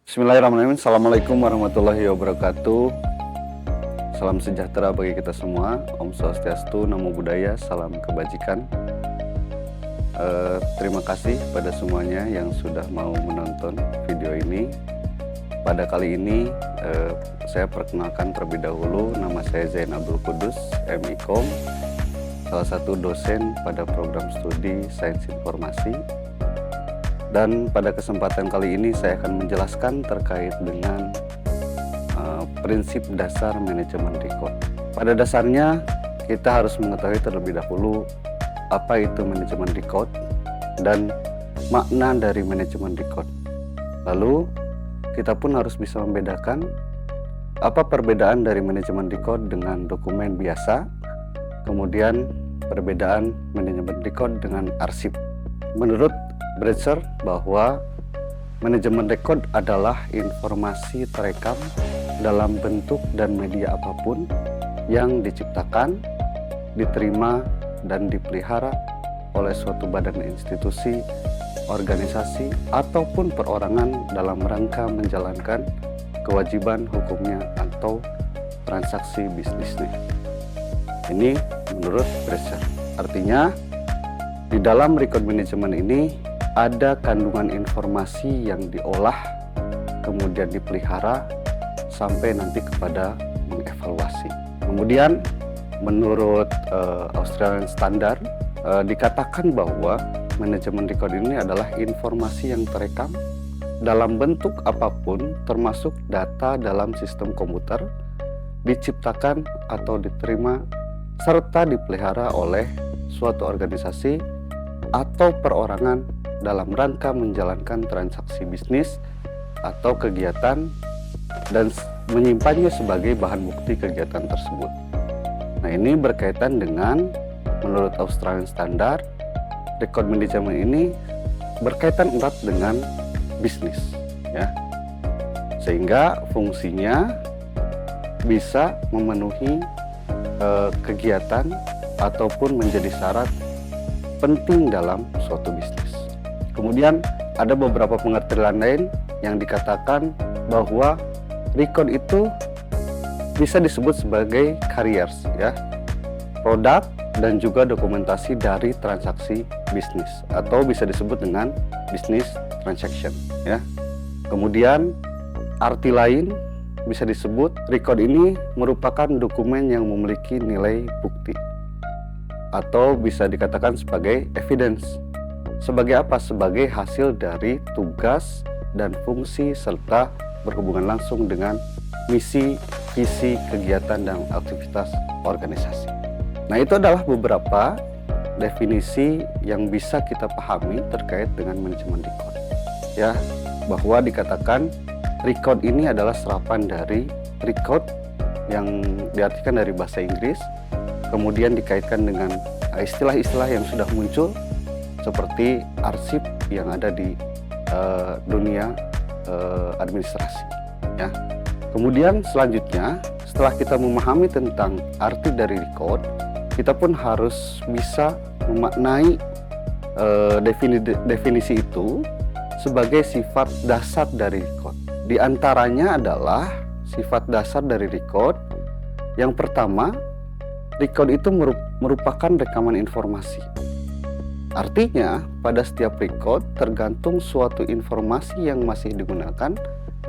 Bismillahirrahmanirrahim. Assalamualaikum warahmatullahi wabarakatuh. Salam sejahtera bagi kita semua. Om Swastiastu, Namo Buddhaya, salam kebajikan. Terima kasih pada semuanya yang sudah mau menonton video ini. Pada kali ini saya perkenalkan terlebih dahulu, nama saya Zain Abdul Kudus, MIKOM, salah satu dosen pada program studi Sains Informasi. Dan pada kesempatan kali ini saya akan menjelaskan terkait dengan prinsip dasar manajemen record. Pada dasarnya kita harus mengetahui terlebih dahulu apa itu manajemen record dan makna dari manajemen record. Lalu kita pun harus bisa membedakan apa perbedaan dari manajemen record dengan dokumen biasa, kemudian perbedaan manajemen record dengan arsip. Menurut Bretzer bahwa manajemen record adalah informasi terekam dalam bentuk dan media apapun yang diciptakan, diterima, dan dipelihara oleh suatu badan institusi, organisasi, ataupun perorangan dalam rangka menjalankan kewajiban hukumnya atau transaksi bisnisnya. Ini menurut Bretzer. Artinya, di dalam record management ini ada kandungan informasi yang diolah, kemudian dipelihara, sampai nanti kepada mengevaluasi. Kemudian menurut Australian Standard dikatakan bahwa manajemen record ini adalah informasi yang terekam dalam bentuk apapun, termasuk data dalam sistem komputer, diciptakan atau diterima serta dipelihara oleh suatu organisasi atau perorangan dalam rangka menjalankan transaksi bisnis atau kegiatan dan menyimpannya sebagai bahan bukti kegiatan tersebut. Nah, ini berkaitan dengan menurut Australian Standard, record management ini berkaitan erat dengan bisnis, ya. Sehingga fungsinya bisa memenuhi kegiatan ataupun menjadi syarat penting dalam suatu bisnis. Kemudian ada beberapa pengertian lain yang dikatakan bahwa record itu bisa disebut sebagai carriers, ya, produk dan juga dokumentasi dari transaksi bisnis atau bisa disebut dengan business transaction, ya. Kemudian arti lain bisa disebut record ini merupakan dokumen yang memiliki nilai bukti atau bisa dikatakan sebagai evidence. Sebagai apa? Sebagai hasil dari tugas dan fungsi serta berhubungan langsung dengan misi, visi, kegiatan, dan aktivitas organisasi. Nah, itu adalah beberapa definisi yang bisa kita pahami terkait dengan manajemen record. Ya, bahwa dikatakan record ini adalah serapan dari record yang diartikan dari bahasa Inggris, kemudian dikaitkan dengan istilah-istilah yang sudah muncul seperti arsip yang ada di dunia administrasi, ya. Kemudian selanjutnya, setelah kita memahami tentang arti dari record, kita pun harus bisa memaknai definisi itu sebagai sifat dasar dari record. Di antaranya adalah sifat dasar dari record. Yang pertama, record itu merupakan rekaman informasi. Artinya, pada setiap record tergantung suatu informasi yang masih digunakan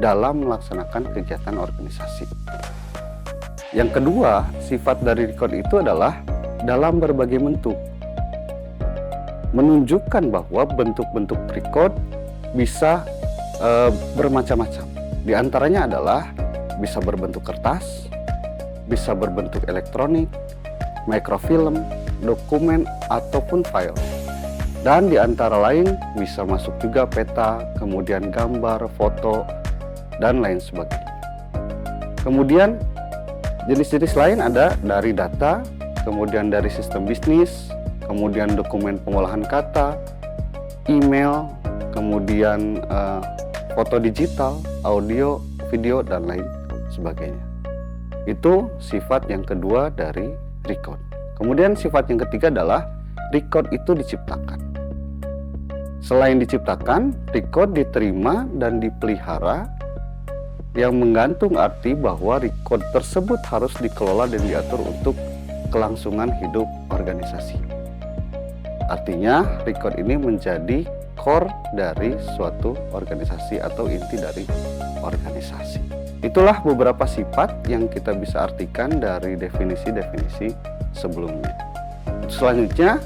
dalam melaksanakan kegiatan organisasi. Yang kedua, sifat dari record itu adalah dalam berbagai bentuk. Menunjukkan bahwa bentuk-bentuk record bisa bermacam-macam. Di antaranya adalah bisa berbentuk kertas, bisa berbentuk elektronik, microfilm, dokumen, ataupun file. Dan di antara lain bisa masuk juga peta, kemudian gambar, foto, dan lain sebagainya. Kemudian jenis-jenis lain ada dari data, kemudian dari sistem bisnis, kemudian dokumen pengolahan kata, email, kemudian foto digital, audio, video, dan lain sebagainya. Itu sifat yang kedua dari record. Kemudian sifat yang ketiga adalah record itu diciptakan. Selain diciptakan, record diterima dan dipelihara yang menggantung arti bahwa record tersebut harus dikelola dan diatur untuk kelangsungan hidup organisasi. Artinya record ini menjadi core dari suatu organisasi atau inti dari organisasi. Itulah beberapa sifat yang kita bisa artikan dari definisi-definisi sebelumnya. Selanjutnya,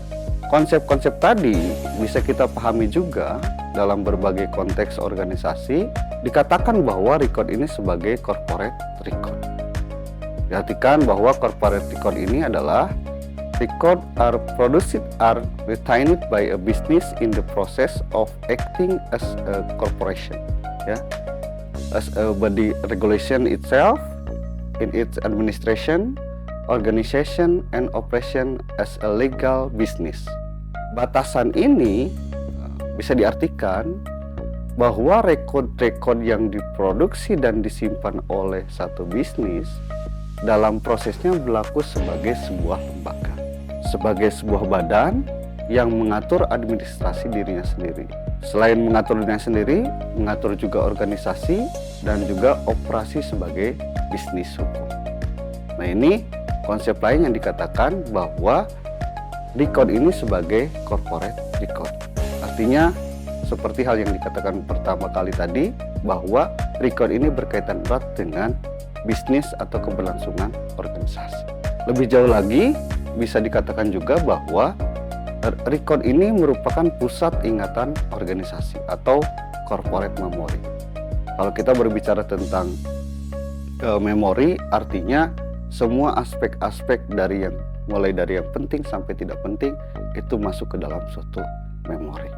konsep-konsep tadi bisa kita pahami juga dalam berbagai konteks organisasi. Dikatakan bahwa record ini sebagai corporate record. Perhatikan bahwa corporate record ini adalah record are produced are retained by a business in the process of acting as a corporation, ya, as a body regulation itself in its administration, organization, and operation as a legal business. Batasan ini bisa diartikan bahwa rekod-rekod yang diproduksi dan disimpan oleh satu bisnis dalam prosesnya berlaku sebagai sebuah lembaga, sebagai sebuah badan yang mengatur administrasi dirinya sendiri. Selain mengatur dirinya sendiri, mengatur juga organisasi dan juga operasi sebagai bisnis hukum. Nah, ini konsep lain yang dikatakan bahwa record ini sebagai corporate record. Artinya seperti hal yang dikatakan pertama kali tadi, bahwa record ini berkaitan erat dengan bisnis atau keberlangsungan organisasi. Lebih jauh lagi, bisa dikatakan juga bahwa record ini merupakan pusat ingatan organisasi atau corporate memory. Kalau kita berbicara tentang memori, artinya semua aspek-aspek dari yang mulai dari yang penting sampai tidak penting itu masuk ke dalam suatu memori.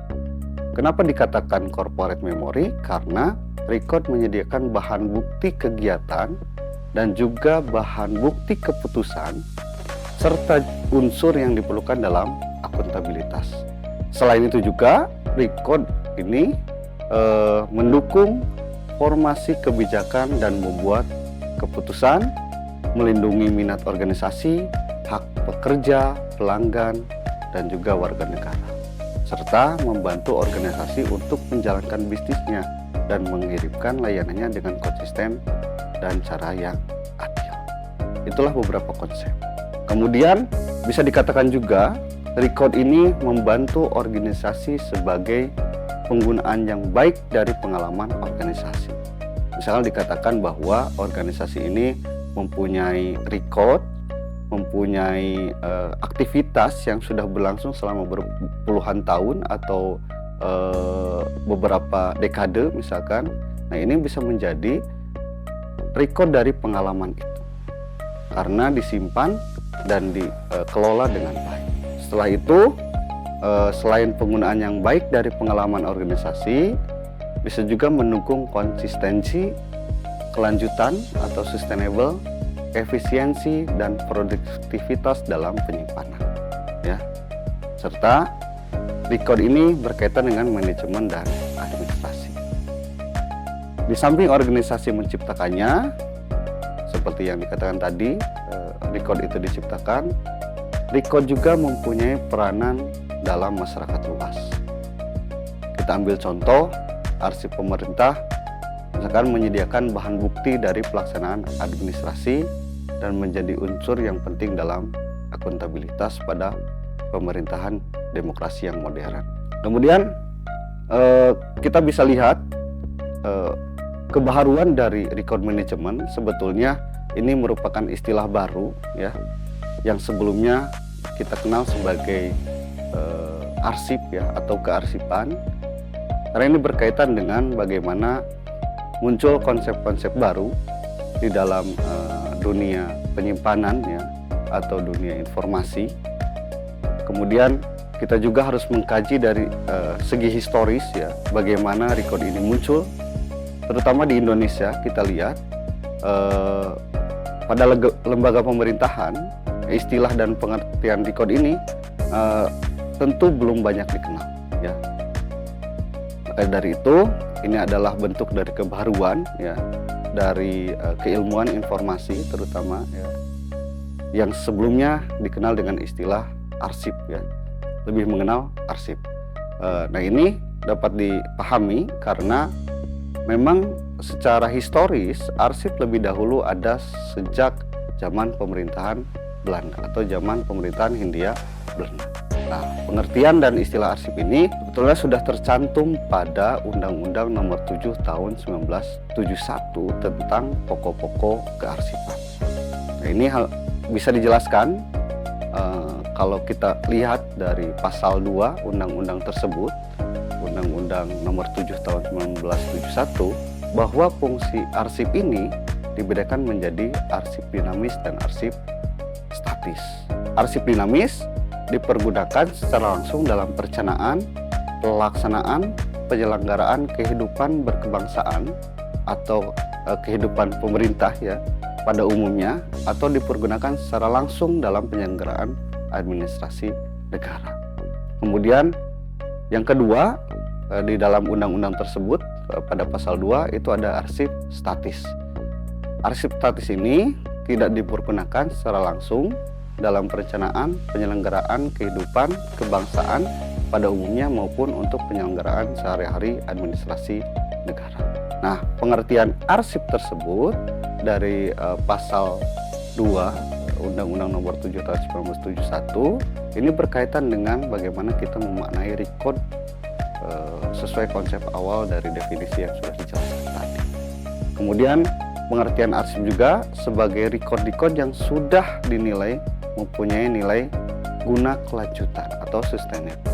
Kenapa dikatakan corporate memory? Karena record menyediakan bahan bukti kegiatan dan juga bahan bukti keputusan serta unsur yang diperlukan dalam akuntabilitas. Selain itu juga record ini mendukung formasi kebijakan dan membuat keputusan, melindungi minat organisasi, hak pekerja, pelanggan, dan juga warga negara, serta membantu organisasi untuk menjalankan bisnisnya dan mengirimkan layanannya dengan konsisten dan cara yang adil. Itulah beberapa konsep. Kemudian bisa dikatakan juga record ini membantu organisasi sebagai penggunaan yang baik dari pengalaman organisasi. Misalnya dikatakan bahwa organisasi ini mempunyai record, mempunyai aktivitas yang sudah berlangsung selama berpuluhan tahun atau beberapa dekade misalkan. Nah, ini bisa menjadi record dari pengalaman itu karena disimpan dan dikelola dengan baik. Setelah itu, selain penggunaan yang baik dari pengalaman organisasi, bisa juga mendukung konsistensi, kelanjutan atau sustainable, efisiensi dan produktivitas dalam penyimpanan, ya. Serta record ini berkaitan dengan manajemen dan administrasi. Di samping organisasi menciptakannya, seperti yang dikatakan tadi, record itu diciptakan, record juga mempunyai peranan dalam masyarakat luas. Kita ambil contoh, arsip pemerintah, misalkan menyediakan bahan bukti dari pelaksanaan administrasi dan menjadi unsur yang penting dalam akuntabilitas pada pemerintahan demokrasi yang modern. Kemudian kita bisa lihat kebaharuan dari record management. Sebetulnya ini merupakan istilah baru, ya, yang sebelumnya kita kenal sebagai arsip, ya, atau kearsipan. Karena ini berkaitan dengan bagaimana muncul konsep-konsep baru di dalam dunia penyimpanan, ya, atau dunia informasi. Kemudian kita juga harus mengkaji dari segi historis, ya, bagaimana record ini muncul, terutama di Indonesia. Kita lihat pada lembaga pemerintahan, istilah dan pengertian record ini tentu belum banyak dikenal, ya. Maka dari itu, ini adalah bentuk dari kebaruan, ya, dari keilmuan informasi terutama, ya, yang sebelumnya dikenal dengan istilah arsip, ya, lebih mengenal arsip. Nah, ini dapat dipahami karena memang secara historis arsip lebih dahulu ada sejak zaman pemerintahan Belanda atau zaman pemerintahan Hindia Belanda. Nah, pengertian dan istilah arsip ini sebetulnya sudah tercantum pada Undang-Undang Nomor 7 Tahun 1971 tentang pokok-pokok kearsipan. Nah, ini bisa dijelaskan kalau kita lihat dari pasal 2 undang-undang tersebut, Undang-Undang Nomor 7 Tahun 1971, bahwa fungsi arsip ini dibedakan menjadi arsip dinamis dan arsip statis. Arsip dinamis dipergunakan secara langsung dalam perencanaan, pelaksanaan, penyelenggaraan kehidupan berkebangsaan atau kehidupan pemerintah ya pada umumnya, atau dipergunakan secara langsung dalam penyelenggaraan administrasi negara. Kemudian yang kedua, di dalam undang-undang tersebut pada pasal 2 itu ada arsip statis. Arsip statis ini tidak dipergunakan secara langsung dalam perencanaan penyelenggaraan kehidupan kebangsaan pada umumnya maupun untuk penyelenggaraan sehari-hari administrasi negara. Nah, pengertian arsip tersebut dari pasal 2 Undang-Undang Nomor 7 Tahun 1971 ini berkaitan dengan bagaimana kita memaknai record sesuai konsep awal dari definisi yang sudah dijelaskan tadi. Kemudian pengertian arsip juga sebagai record yang sudah dinilai mempunyai nilai guna kelanjutan atau sustainable.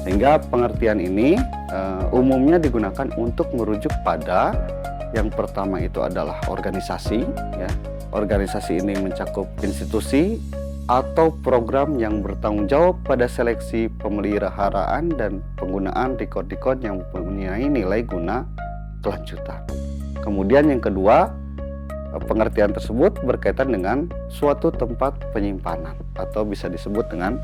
Sehingga pengertian ini umumnya digunakan untuk merujuk pada yang pertama itu adalah organisasi ya. Organisasi ini mencakup institusi atau program yang bertanggung jawab pada seleksi, pemeliharaan, dan penggunaan record yang mempunyai nilai guna kelanjutan. Kemudian yang kedua, pengertian tersebut berkaitan dengan suatu tempat penyimpanan atau bisa disebut dengan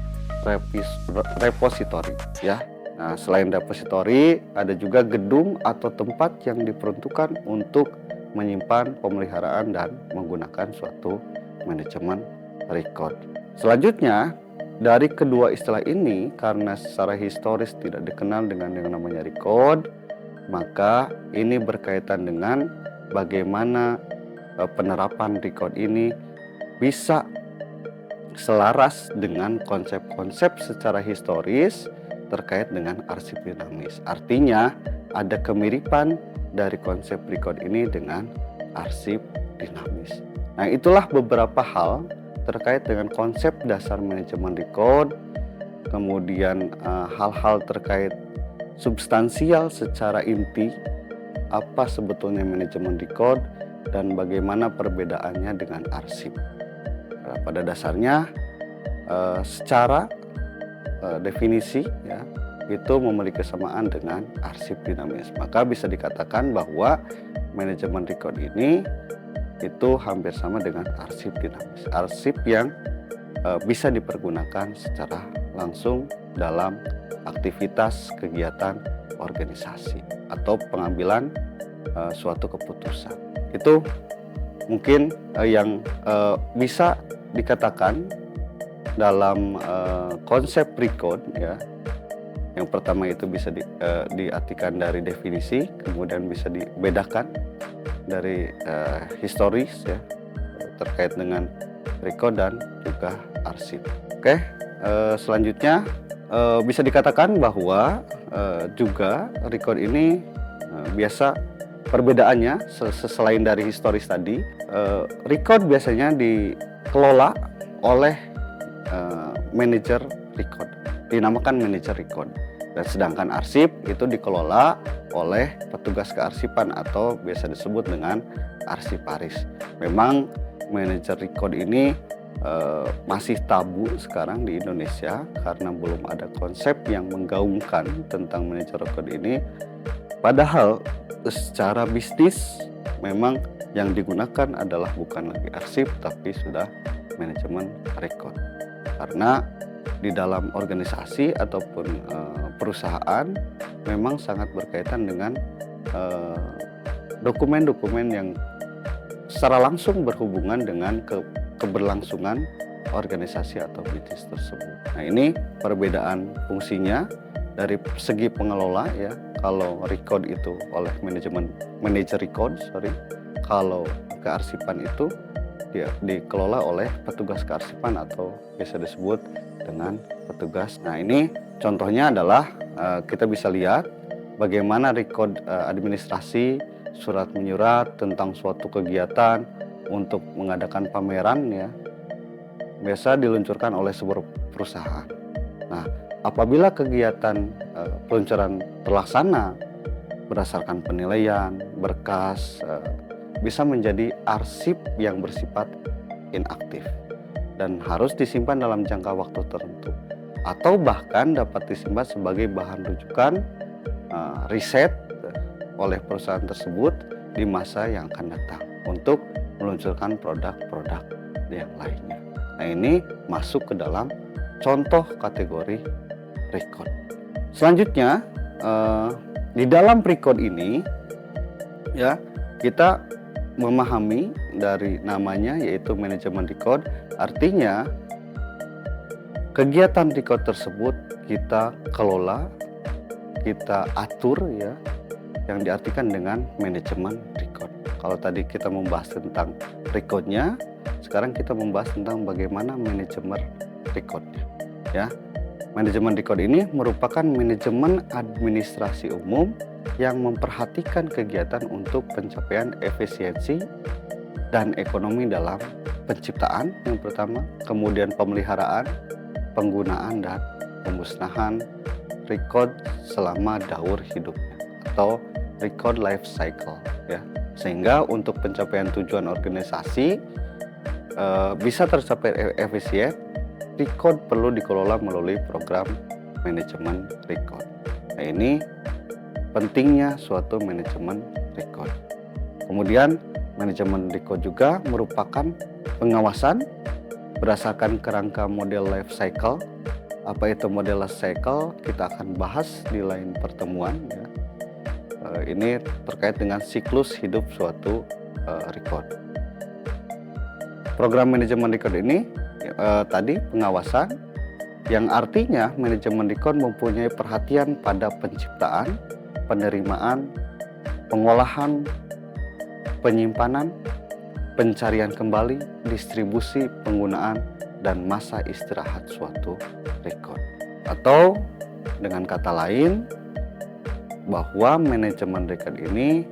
repositori ya. Nah, selain repositori ada juga gedung atau tempat yang diperuntukkan untuk menyimpan, pemeliharaan, dan menggunakan suatu manajemen record. Selanjutnya, dari kedua istilah ini karena secara historis tidak dikenal dengan yang namanya record, maka ini berkaitan dengan bagaimana penerapan record ini bisa selaras dengan konsep-konsep secara historis terkait dengan arsip dinamis. Artinya ada kemiripan dari konsep record ini dengan arsip dinamis. Nah, itulah beberapa hal terkait dengan konsep dasar manajemen record, kemudian hal-hal terkait substansial secara inti, apa sebetulnya manajemen record dan bagaimana perbedaannya dengan arsip. Pada dasarnya secara definisi ya, itu memiliki kesamaan dengan arsip dinamis. Maka bisa dikatakan bahwa manajemen record ini itu hampir sama dengan arsip dinamis. Arsip yang bisa dipergunakan secara langsung dalam aktivitas kegiatan organisasi atau pengambilan suatu keputusan. Itu mungkin yang bisa dikatakan dalam konsep record ya. Yang pertama itu bisa diartikan dari definisi, kemudian bisa dibedakan dari historis ya terkait dengan record dan juga arsip. Oke, selanjutnya bisa dikatakan bahwa juga record ini biasa perbedaannya selain dari historis tadi, record biasanya dikelola oleh manajer record, dinamakan manajer record. Dan sedangkan arsip itu dikelola oleh petugas kearsipan atau biasa disebut dengan arsiparis. Memang manajer record ini masih tabu sekarang di Indonesia karena belum ada konsep yang menggaungkan tentang manajer record ini. Padahal secara bisnis memang yang digunakan adalah bukan lagi arsip tapi sudah manajemen record. Karena di dalam organisasi ataupun perusahaan memang sangat berkaitan dengan dokumen-dokumen yang secara langsung berhubungan dengan keberlangsungan organisasi atau bisnis tersebut. Nah, ini perbedaan fungsinya dari segi pengelola ya. Kalau record itu oleh manajer record, kalau kearsipan itu dia dikelola oleh petugas kearsipan atau bisa disebut dengan petugas. Nah, ini contohnya adalah kita bisa lihat bagaimana record administrasi surat menyurat tentang suatu kegiatan untuk mengadakan pameran ya, biasa diluncurkan oleh sebuah perusahaan. Nah, apabila kegiatan peluncuran terlaksana berdasarkan penilaian, berkas, bisa menjadi arsip yang bersifat inaktif dan harus disimpan dalam jangka waktu tertentu, atau bahkan dapat disimpan sebagai bahan rujukan riset oleh perusahaan tersebut di masa yang akan datang untuk meluncurkan produk-produk yang lainnya. Nah, ini masuk ke dalam contoh kategori record. Selanjutnya di dalam record ini ya, kita memahami dari namanya yaitu manajemen record, artinya kegiatan record tersebut kita kelola, kita atur ya, yang diartikan dengan manajemen record. Kalau tadi kita membahas tentang recordnya, sekarang kita membahas tentang bagaimana manajemen recordnya ya. Manajemen record ini merupakan manajemen administrasi umum yang memperhatikan kegiatan untuk pencapaian efisiensi dan ekonomi dalam penciptaan yang pertama, kemudian pemeliharaan, penggunaan dan pemusnahan record selama daur hidupnya atau record life cycle ya. Sehingga untuk pencapaian tujuan organisasi bisa tercapai efisien, record perlu dikelola melalui program manajemen record. Nah, ini pentingnya suatu manajemen record. Kemudian manajemen record juga merupakan pengawasan berdasarkan kerangka model life cycle. Apa itu model life cycle? Kita akan bahas di lain pertemuan ya. Ini terkait dengan siklus hidup suatu record. Program manajemen record ini tadi pengawasan, yang artinya manajemen record mempunyai perhatian pada penciptaan, penerimaan, pengolahan, penyimpanan, pencarian kembali, distribusi, penggunaan, dan masa istirahat suatu record. Atau dengan kata lain, bahwa manajemen record ini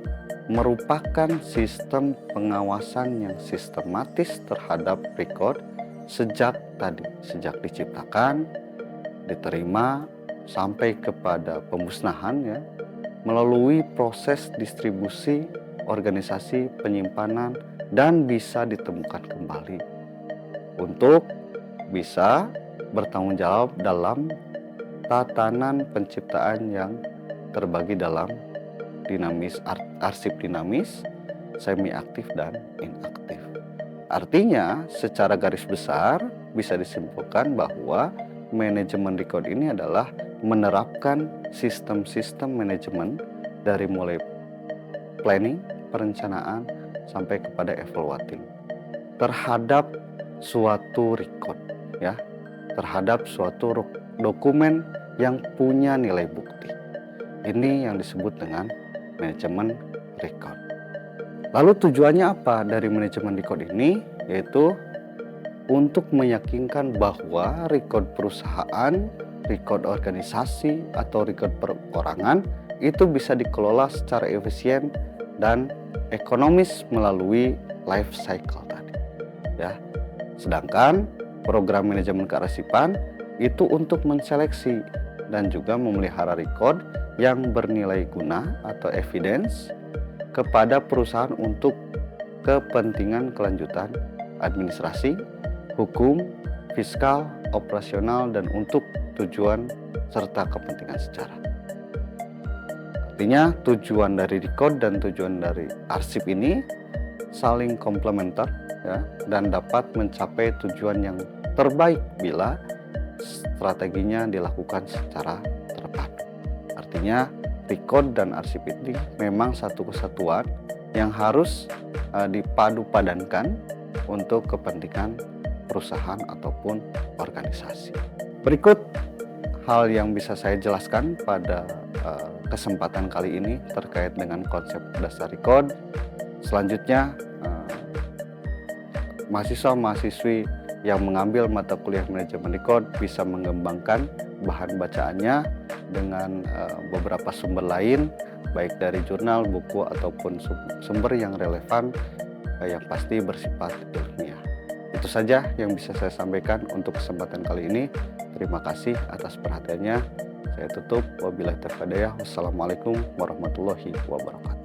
merupakan sistem pengawasan yang sistematis terhadap record sejak diciptakan, diterima, sampai kepada pemusnahan ya, melalui proses distribusi, organisasi, penyimpanan, dan bisa ditemukan kembali untuk bisa bertanggung jawab dalam tatanan penciptaan yang terbagi dalam dinamis, arsip dinamis, semi aktif, dan inaktif. Artinya secara garis besar bisa disimpulkan bahwa manajemen record ini adalah menerapkan sistem-sistem manajemen dari mulai planning, perencanaan, sampai kepada evaluating terhadap suatu record ya, terhadap suatu dokumen yang punya nilai bukti. Ini yang disebut dengan manajemen record. Lalu tujuannya apa dari manajemen record ini? Yaitu untuk meyakinkan bahwa record perusahaan, record organisasi, atau record perorangan itu bisa dikelola secara efisien dan ekonomis melalui life cycle tadi. Ya. Sedangkan program manajemen kearsipan itu untuk menseleksi dan juga memelihara record yang bernilai guna atau evidence kepada perusahaan untuk kepentingan kelanjutan administrasi, hukum, fiskal, operasional, dan untuk tujuan serta kepentingan sejarah. Artinya tujuan dari record dan tujuan dari arsip ini saling komplementer ya, dan dapat mencapai tujuan yang terbaik bila strateginya dilakukan secara terpadu. Artinya record dan arsip ini memang satu kesatuan yang harus dipadu-padankan untuk kepentingan perusahaan ataupun organisasi. Berikut hal yang bisa saya jelaskan pada kesempatan kali ini terkait dengan konsep dasar Recode. Selanjutnya mahasiswa-mahasiswi yang mengambil mata kuliah manajemen Recode bisa mengembangkan bahan bacaannya dengan beberapa sumber lain, baik dari jurnal, buku, ataupun sumber yang relevan yang pasti bersifat ilmiah. Itu saja yang bisa saya sampaikan untuk kesempatan kali ini. Terima kasih atas perhatiannya. Saya tutup. Wabillahi taufiq wal hidayah. Wassalamualaikum warahmatullahi wabarakatuh.